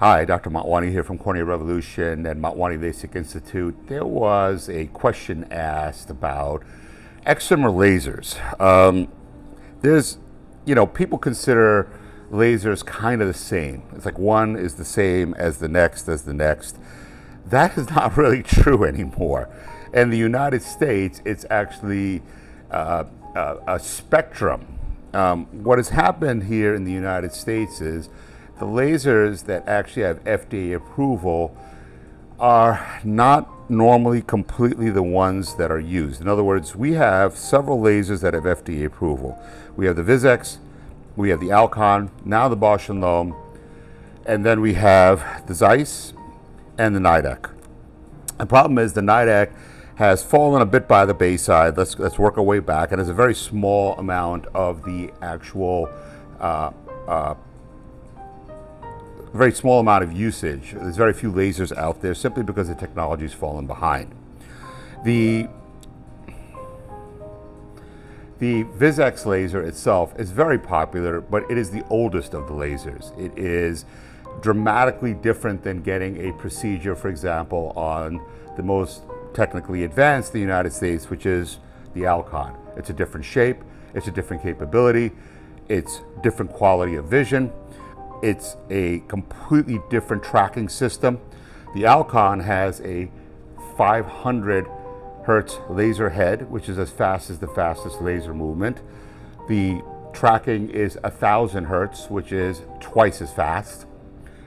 Hi, Dr. Motwani here from Cornea Revolution and Motwani LASIK Institute. There was a question asked about Excimer lasers. People consider lasers kind of the same. It's like one is the same as the next That is not really true anymore. In the United States, it's actually a spectrum. What has happened here in the United States is the lasers that actually have FDA approval are not normally completely the ones that are used. In other words, we have several lasers that have FDA approval. We have the Vizx, we have the Alcon, now the Bausch & Lomb, and then we have the Zeiss and the Nidec. The problem is the Nidec has fallen a bit by the wayside. Let's work our way back, and there's a very small amount of the actual very small amount of usage. There's very few lasers out there simply because the technology's fallen behind. The Vizx laser itself is very popular, but it is the oldest of the lasers. It is dramatically different than getting a procedure, for example, on the most technically advanced in the United States, which is the Alcon. It's a different shape, it's a different capability, it's different quality of vision. It's a completely different tracking system. The Alcon has a 500 hertz laser head, which is as fast as the fastest laser movement. The tracking is 1,000 hertz, which is twice as fast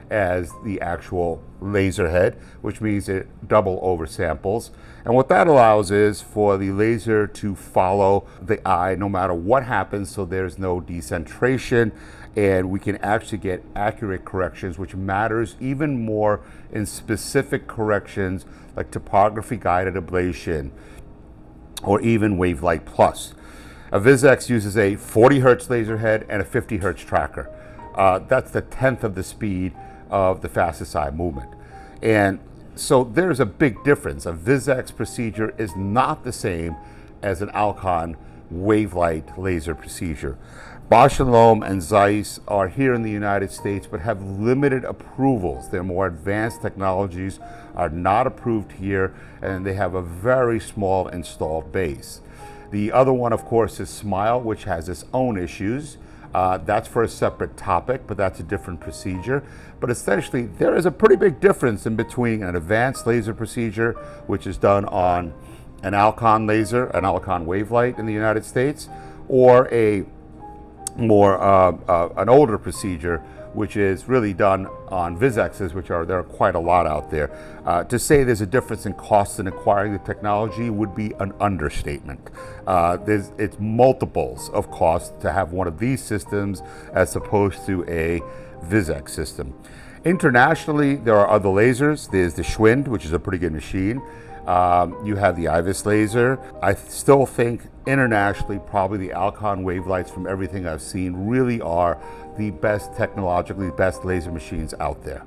as the actual laser head, which means it double oversamples. And what that allows is for the laser to follow the eye no matter what happens, so there's no decentration, and we can actually get accurate corrections, which matters even more in specific corrections like topography guided ablation or even WaveLight Plus. A Vizx uses a 40 hertz laser head and a 50 hertz tracker. That's the 10th of the speed of the fastest eye movement. And so there's a big difference. A Vizx procedure is not the same as an Alcon WaveLight laser procedure. Bausch & Lomb and Zeiss are here in the United States but have limited approvals. Their more advanced technologies are not approved here, and they have a very small installed base. The other one, of course, is Smile, which has its own issues. That's for a separate topic, but that's a different procedure. But essentially, there is a pretty big difference in between an advanced laser procedure, which is done on an Alcon laser, an Alcon WaveLight in the United States, or a more an older procedure, which is really done on Vizx's, there are quite a lot out there. To say there's a difference in cost in acquiring the technology would be an understatement. It's multiples of cost to have one of these systems as opposed to a Vizx system. Internationally, there are other lasers. There's the Schwind, which is a pretty good machine. You have the IVIS laser. I still think internationally, probably the Alcon WaveLights, from everything I've seen, really are the best, technologically best laser machines out there.